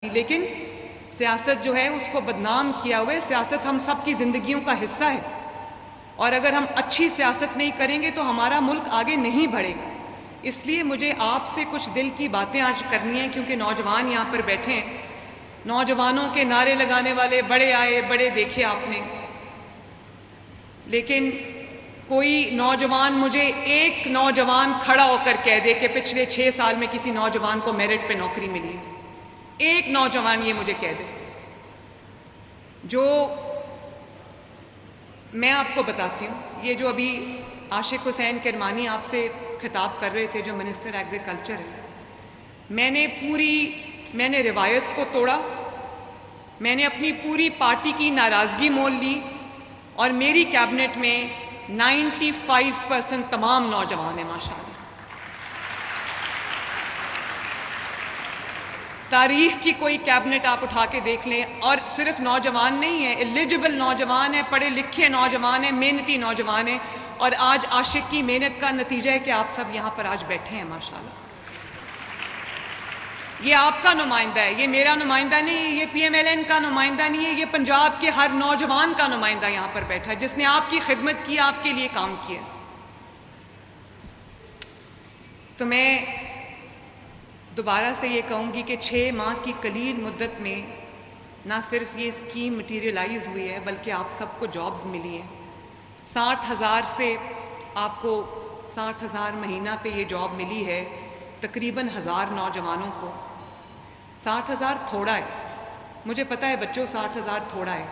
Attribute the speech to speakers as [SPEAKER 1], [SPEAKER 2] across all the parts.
[SPEAKER 1] لیکن سیاست جو ہے اس کو بدنام کیا ہوا ہے۔ سیاست ہم سب کی زندگیوں کا حصہ ہے، اور اگر ہم اچھی سیاست نہیں کریں گے تو ہمارا ملک آگے نہیں بڑھے گا۔ اس لیے مجھے آپ سے کچھ دل کی باتیں آج کرنی ہیں، کیونکہ نوجوان یہاں پر بیٹھے ہیں۔ نوجوانوں کے نعرے لگانے والے بڑے آئے بڑے دیکھے آپ نے، لیکن کوئی نوجوان مجھے ایک نوجوان کھڑا ہو کر کہہ دے کہ پچھلے 6 سال میں کسی نوجوان کو میرٹ پہ نوکری ملی ہے، ایک نوجوان یہ مجھے کہہ دے۔ جو میں آپ کو بتاتی ہوں، یہ جو ابھی عاشق حسین کرمانی آپ سے خطاب کر رہے تھے، جو منسٹر ایگریکلچر ہے، میں نے روایت کو توڑا، میں نے اپنی پوری پارٹی کی ناراضگی مول لی، اور میری کیبنٹ میں 95% تمام نوجوان ہیں ماشاءاللہ۔ تاریخ کی کوئی کیبنٹ آپ اٹھا کے دیکھ لیں، اور صرف نوجوان نہیں ہیں، ایلیجبل نوجوان ہیں، پڑھے لکھے نوجوان ہیں، محنتی نوجوان ہیں، اور آج عاشق کی محنت کا نتیجہ ہے کہ آپ سب یہاں پر آج بیٹھے ہیں ماشاءاللہ۔ یہ آپ کا نمائندہ ہے، یہ میرا نمائندہ نہیں ہے، یہ پی ایم ایل این کا نمائندہ نہیں ہے، یہ پنجاب کے ہر نوجوان کا نمائندہ یہاں پر بیٹھا ہے، جس نے آپ کی خدمت کی، آپ کے لیے کام کیا۔ تو میں دوبارہ سے یہ کہوں گی کہ 6 ماہ کی قلیل مدت میں نہ صرف یہ اسکیم مٹیریلائز ہوئی ہے، بلکہ آپ سب کو جابز ملی ہیں۔ 60,000 سے آپ کو 60,000 مہینہ پہ یہ جاب ملی ہے، تقریباً 1000 نوجوانوں کو۔ 60,000 تھوڑا ہے، مجھے پتہ ہے بچوں، 60,000 تھوڑا ہے۔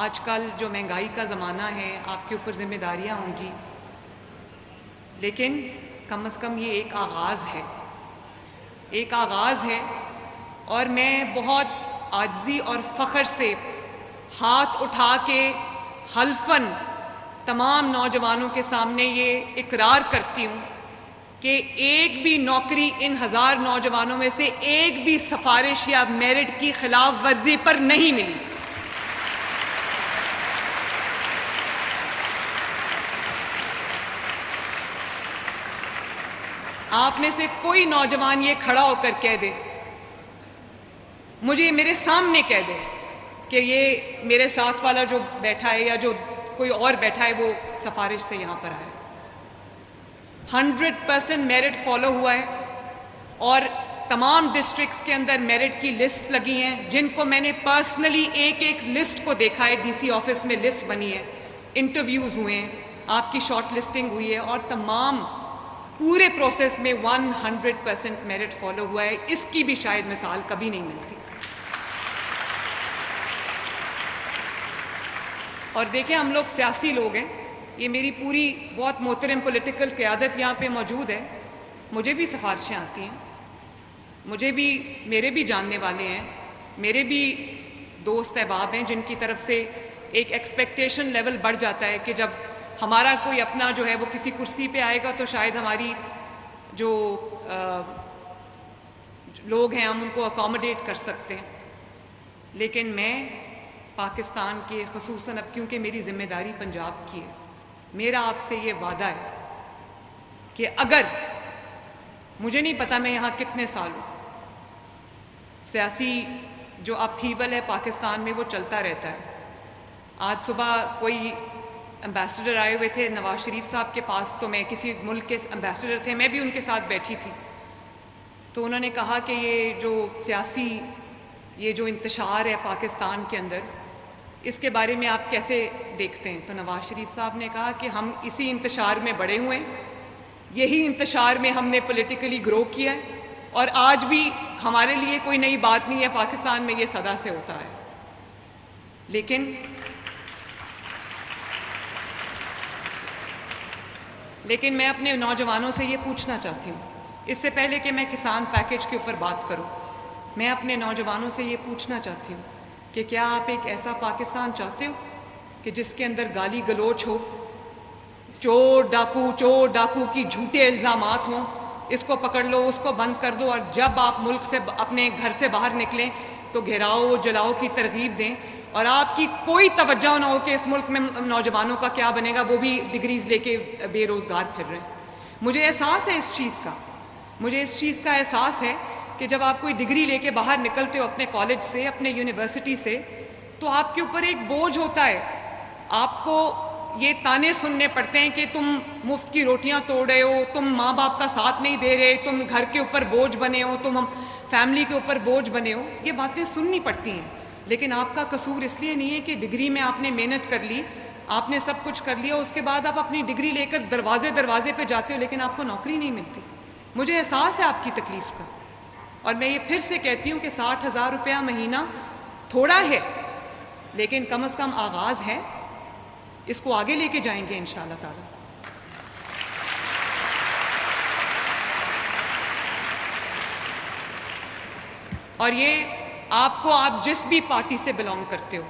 [SPEAKER 1] آج کل جو مہنگائی کا زمانہ ہے، آپ کے اوپر ذمہ داریاں ہوں گی، لیکن کم از کم یہ ایک آغاز ہے، ایک آغاز ہے۔ اور میں بہت عاجزی اور فخر سے ہاتھ اٹھا کے حلفاً تمام نوجوانوں کے سامنے یہ اقرار کرتی ہوں کہ ایک بھی نوکری ان 1000 نوجوانوں میں سے ایک بھی سفارش یا میرٹ کی خلاف ورزی پر نہیں ملی۔ آپ میں سے کوئی نوجوان یہ کھڑا ہو کر کہہ دے، مجھے میرے سامنے کہہ دے کہ یہ میرے ساتھ والا جو بیٹھا ہے یا جو کوئی اور بیٹھا ہے وہ سفارش سے یہاں پر آیا۔ 100% میرٹ فالو ہوا ہے، اور تمام ڈسٹرکٹس کے اندر میرٹ کی لسٹ لگی ہیں، جن کو میں نے پرسنلی ایک لسٹ کو دیکھا ہے، ڈی سی آفس میں لسٹ بنی ہے، انٹرویوز ہوئے ہیں، آپ کی شارٹ لسٹنگ ہوئی ہے، اور تمام پورے پروسیس میں 100% میرٹ فالو ہوا ہے۔ اس کی بھی شاید مثال کبھی نہیں ملتی۔ اور دیکھیں، ہم لوگ سیاسی لوگ ہیں، یہ میری پوری بہت محترم پولیٹیکل قیادت یہاں پہ موجود ہے، مجھے بھی سفارشیں آتی ہیں، میرے بھی جاننے والے ہیں، میرے بھی دوست احباب ہیں، جن کی طرف سے ایک ایکسپیکٹیشن لیول بڑھ جاتا ہے کہ جب ہمارا کوئی اپنا جو ہے وہ کسی کرسی پہ آئے گا تو شاید ہماری جو لوگ ہیں ہم ان کو اکاموڈیٹ کر سکتے ہیں۔ لیکن میں پاکستان کے، خصوصاً اب کیونکہ میری ذمہ داری پنجاب کی ہے، میرا آپ سے یہ وعدہ ہے کہ اگر، مجھے نہیں پتا میں یہاں کتنے سال ہوں، سیاسی جو اپہیول ہے پاکستان میں وہ چلتا رہتا ہے۔ آج صبح کوئی امبیسڈر آئے ہوئے تھے نواز شریف صاحب کے پاس، تو میں کسی ملک کے امبیسڈر تھے، میں بھی ان کے ساتھ بیٹھی تھی، تو انہوں نے کہا کہ یہ جو سیاسی یہ جو انتشار ہے پاکستان کے اندر، اس کے بارے میں آپ کیسے دیکھتے ہیں؟ تو نواز شریف صاحب نے کہا کہ ہم اسی انتشار میں بڑے ہوئے ہیں، یہی انتشار میں ہم نے پولیٹیکلی گرو کیا ہے، اور آج بھی ہمارے لیے کوئی نئی بات نہیں ہے، پاکستان میں یہ سدا سے ہوتا ہے۔ لیکن میں اپنے نوجوانوں سے یہ پوچھنا چاہتی ہوں، اس سے پہلے کہ میں کسان پیکج کے اوپر بات کروں، میں اپنے نوجوانوں سے یہ پوچھنا چاہتی ہوں کہ کیا آپ ایک ایسا پاکستان چاہتے ہو کہ جس کے اندر گالی گلوچ ہو، چور ڈاکو کی جھوٹے الزامات ہوں، اس کو پکڑ لو، اس کو بند کر دو، اور جب آپ ملک سے اپنے گھر سے باہر نکلیں تو گھیراؤ جلاؤ کی ترغیب دیں، اور آپ کی کوئی توجہ نہ ہو کہ اس ملک میں نوجوانوں کا کیا بنے گا، وہ بھی ڈگریز لے کے بے روزگار پھر رہے ہیں؟ مجھے احساس ہے اس چیز کا، مجھے اس چیز کا احساس ہے کہ جب آپ کوئی ڈگری لے کے باہر نکلتے ہو اپنے کالج سے، اپنے یونیورسٹی سے، تو آپ کے اوپر ایک بوجھ ہوتا ہے. آپ کو یہ تانے سننے پڑتے ہیں کہ تم مفت کی روٹیاں توڑ رہے ہو، تم ماں باپ کا ساتھ نہیں دے رہے، تم گھر کے اوپر بوجھ بنے ہو، تم فیملی کے اوپر بوجھ بنے ہو. یہ باتیں سننی پڑتی ہیں، لیکن آپ کا قصور اس لیے نہیں ہے کہ ڈگری میں آپ نے محنت کر لی، آپ نے سب کچھ کر لیا، اس کے بعد آپ اپنی ڈگری لے کر دروازے پہ جاتے ہو لیکن آپ کو نوکری نہیں ملتی. مجھے احساس ہے آپ کی تکلیف کا، اور میں یہ پھر سے کہتی ہوں کہ 60,000 روپیہ مہینہ تھوڑا ہے، لیکن کم از کم آغاز ہے. اس کو آگے لے کے جائیں گے انشاءاللہ تعالی. اور یہ آپ جس بھی پارٹی سے بلانگ کرتے ہو،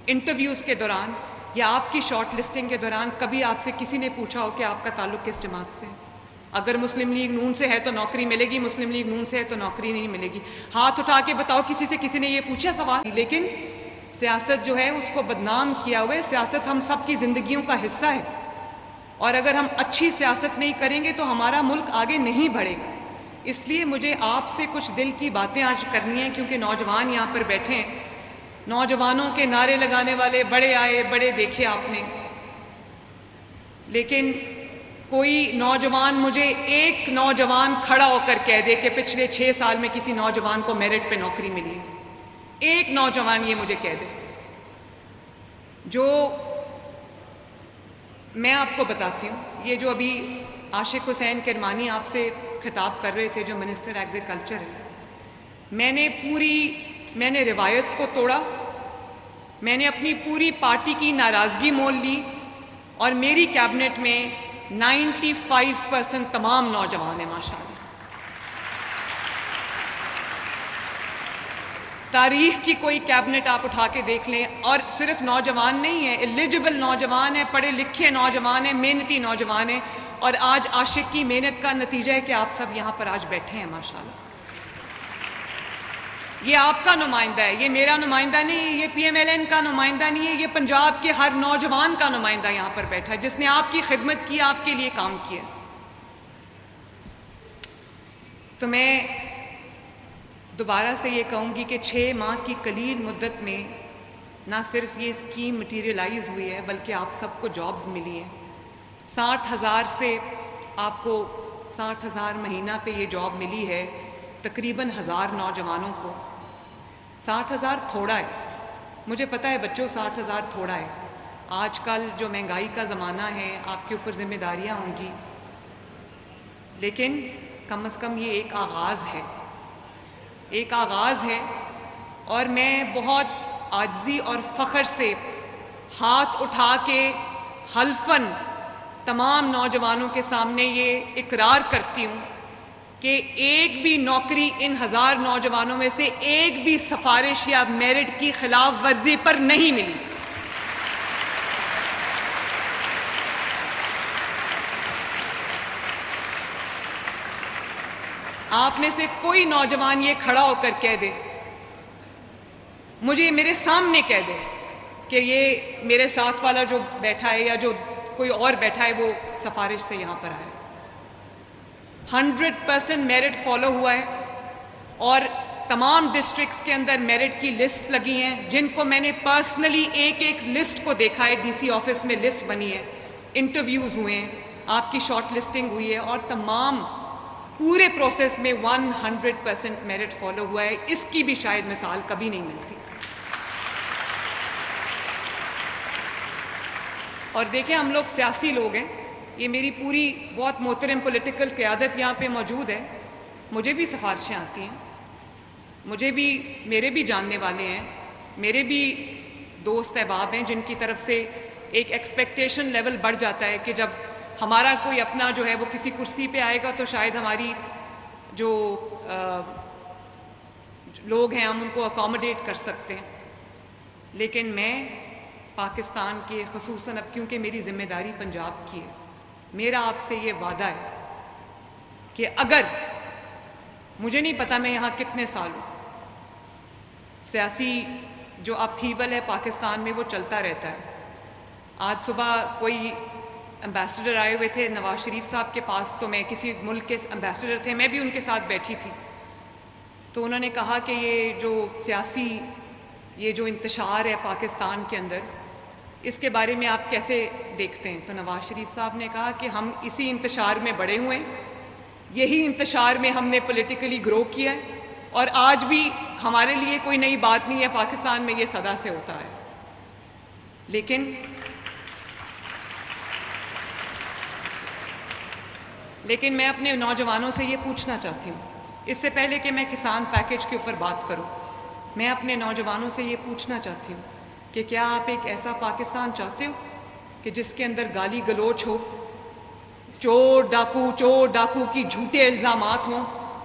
[SPEAKER 1] انٹرویوز کے دوران یا آپ کی شارٹ لسٹنگ کے دوران کبھی آپ سے کسی نے پوچھا ہو کہ آپ کا تعلق کس جماعت سے ہے؟ اگر مسلم لیگ نون سے ہے تو نوکری ملے گی، مسلم لیگ نون سے ہے تو نوکری نہیں ملے گی. ہاتھ اٹھا کے بتاؤ کسی نے یہ پوچھا سوال؟ لیکن سیاست جو ہے اس کو بدنام کیا ہوا ہے. سیاست ہم سب کی زندگیوں کا حصہ ہے، اور اگر ہم اچھی سیاست نہیں کریں گے تو ہمارا ملک آگے نہیں بڑھے گا. اس لیے مجھے آپ سے کچھ دل کی باتیں آج کرنی ہیں، کیونکہ نوجوان یہاں پر بیٹھے ہیں. نوجوانوں کے نعرے لگانے والے بڑے آئے بڑے دیکھے آپ نے، لیکن کوئی نوجوان مجھے ایک نوجوان کھڑا ہو کر کہہ دے کہ پچھلے 6 سال میں کسی نوجوان کو میرٹ پہ نوکری ملی ہے. ایک نوجوان یہ مجھے کہہ دے. جو میں آپ کو بتاتی ہوں، یہ جو ابھی عاشق حسین کرمانی آپ سے خطاب کر رہے تھے، جو منسٹر ایگریکلچر ہے، میں نے روایت کو توڑا، میں نے اپنی پوری پارٹی کی ناراضگی مول لی، اور میری کیبنٹ میں 95% تمام نوجوان ہیں ماشاءاللہ. تاریخ کی کوئی کیبنٹ آپ اٹھا کے دیکھ لیں، اور صرف نوجوان نہیں ہیں، ایلیجبل نوجوان ہیں، پڑھے لکھے نوجوان ہیں، محنتی نوجوان ہیں. اور آج عاشق کی محنت کا نتیجہ ہے کہ آپ سب یہاں پر آج بیٹھے ہیں ماشاءاللہ. یہ آپ کا نمائندہ ہے، یہ میرا نمائندہ نہیں ہے، یہ پی ایم ایل این کا نمائندہ نہیں ہے، یہ پنجاب کے ہر نوجوان کا نمائندہ یہاں پر بیٹھا ہے جس نے آپ کی خدمت کی، آپ کے لیے کام کیا. تو میں دوبارہ سے یہ کہوں گی کہ 6 ماہ کی قلیل مدت میں نہ صرف یہ اسکیم مٹیریلائز ہوئی ہے بلکہ آپ سب کو جابز ملی ہیں. 60,000 سے آپ کو 60,000 مہینہ پہ یہ جاب ملی ہے تقریباً 1000 نوجوانوں کو. 60,000 تھوڑا ہے، مجھے پتہ ہے بچوں 60,000 تھوڑا ہے. آج کل جو مہنگائی کا زمانہ ہے، آپ کے اوپر ذمہ داریاں ہوں گی، لیکن کم از کم یہ ایک آغاز ہے، ایک آغاز ہے. اور میں بہت عاجزی اور فخر سے ہاتھ اٹھا کے حلفاً تمام نوجوانوں کے سامنے یہ اقرار کرتی ہوں کہ ایک بھی نوکری ان 1000 نوجوانوں میں سے ایک بھی سفارش یا میرٹ کی خلاف ورزی پر نہیں ملی. آپ میں سے کوئی نوجوان یہ کھڑا ہو کر کہہ دے، مجھے میرے سامنے کہہ دے کہ یہ میرے ساتھ والا جو بیٹھا ہے یا جو کوئی اور بیٹھا ہے وہ سفارش سے یہاں پر آیا. 100% میرٹ فالو ہوا ہے، اور تمام ڈسٹرکٹس کے اندر میرٹ کی لسٹ لگی ہیں جن کو میں نے پرسنلی ایک لسٹ کو دیکھا ہے. ڈی سی آفس میں لسٹ بنی ہے، انٹرویوز ہوئے ہیں، آپ کی شارٹ لسٹنگ ہوئی ہے، اور تمام پورے پروسیس میں 100% میرٹ فالو ہوا ہے. اس کی بھی شاید مثال کبھی نہیں ملتی. اور دیکھیں ہم لوگ سیاسی لوگ ہیں، یہ میری پوری بہت محترم پولیٹیکل قیادت یہاں پہ موجود ہے. مجھے بھی سفارشیں آتی ہیں، میرے بھی جاننے والے ہیں، میرے بھی دوست احباب ہیں جن کی طرف سے ایک ایکسپیکٹیشن لیول بڑھ جاتا ہے کہ جب ہمارا کوئی اپنا جو ہے وہ کسی کرسی پہ آئے گا تو شاید ہماری جو لوگ ہیں ہم ان کو اکاموڈیٹ کر سکتے ہیں. لیکن میں پاکستان کے خصوصاً اب کیونکہ میری ذمہ داری پنجاب کی ہے، میرا آپ سے یہ وعدہ ہے کہ اگر مجھے نہیں پتا میں یہاں کتنے سال ہوں، سیاسی جو اپہیول ہے پاکستان میں وہ چلتا رہتا ہے. آج صبح کوئی امبیسڈر آئے ہوئے تھے نواز شریف صاحب کے پاس، تو میں کسی ملک کے امبیسڈر تھے، میں بھی ان کے ساتھ بیٹھی تھی. تو انہوں نے کہا کہ یہ جو انتشار ہے پاکستان کے اندر، اس کے بارے میں آپ کیسے دیکھتے ہیں؟ تو نواز شریف صاحب نے کہا کہ ہم اسی انتشار میں بڑے ہوئے ہیں، یہی انتشار میں ہم نے پولیٹیکلی گرو کیا ہے، اور آج بھی ہمارے لیے کوئی نئی بات نہیں ہے، پاکستان میں یہ سدا سے ہوتا ہے۔ لیکن میں اپنے نوجوانوں سے یہ پوچھنا چاہتی ہوں، اس سے پہلے کہ میں کسان پیکیج کے اوپر بات کروں، میں اپنے نوجوانوں سے یہ پوچھنا چاہتی ہوں کہ کیا آپ ایک ایسا پاکستان چاہتے ہو کہ جس کے اندر گالی گلوچ ہو، چور ڈاکو کی جھوٹے الزامات ہوں،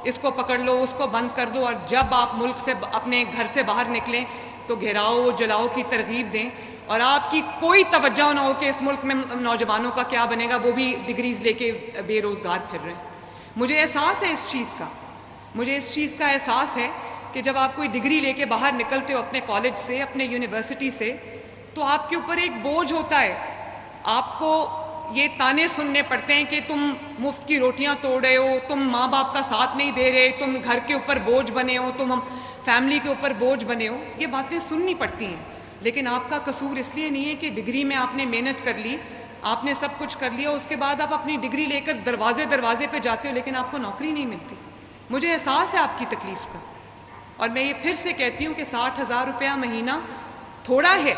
[SPEAKER 1] اس کو پکڑ لو، اس کو بند کر دو، اور جب آپ ملک سے اپنے گھر سے باہر نکلیں تو گھیراؤ جلاؤ کی ترغیب دیں، اور آپ کی کوئی توجہ نہ ہو کہ اس ملک میں نوجوانوں کا کیا بنے گا، وہ بھی ڈگریز لے کے بے روزگار پھر رہے ہیں؟ مجھے احساس ہے اس چیز کا احساس ہے کہ جب آپ کوئی ڈگری لے کے باہر نکلتے ہو اپنے کالج سے، اپنے یونیورسٹی سے، تو آپ کے اوپر ایک بوجھ ہوتا ہے، آپ کو یہ تانے سننے پڑتے ہیں کہ تم مفت کی روٹیاں توڑ رہے ہو، تم ماں باپ کا ساتھ نہیں دے رہے، تم گھر کے اوپر بوجھ بنے ہو، تم فیملی کے اوپر بوجھ بنے ہو، یہ باتیں سننی پڑتی ہیں۔ لیکن آپ کا قصور اس لیے نہیں ہے کہ ڈگری میں آپ نے محنت کر لی، آپ نے سب کچھ کر لیا، اس کے بعد آپ اپنی ڈگری لے کر دروازے پہ جاتے ہو لیکن آپ کو نوکری نہیں ملتی۔ مجھے احساس ہے آپ کی تکلیف کا، اور میں یہ پھر سے کہتی ہوں کہ 60,000 روپیہ مہینہ تھوڑا ہے،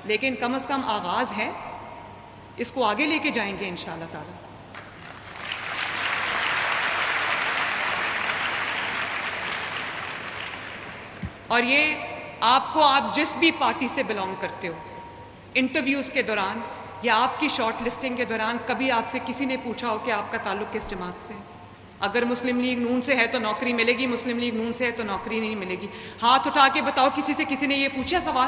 [SPEAKER 1] لیکن کم از کم آغاز ہے، اس کو آگے لے کے جائیں گے انشاءاللہ تعالی۔ اور یہ آپ جس بھی پارٹی سے بلانگ کرتے ہو، انٹرویوز کے دوران یا آپ کی شارٹ لسٹنگ کے دوران کبھی آپ سے کسی نے پوچھا ہو کہ آپ کا تعلق کس جماعت سے ہے؟ اگر مسلم لیگ نون سے ہے تو نوکری ملے گی، مسلم لیگ نون سے ہے تو نوکری نہیں ملے گی؟ ہاتھ اٹھا کے بتاؤ، کسی نے یہ پوچھا سوال؟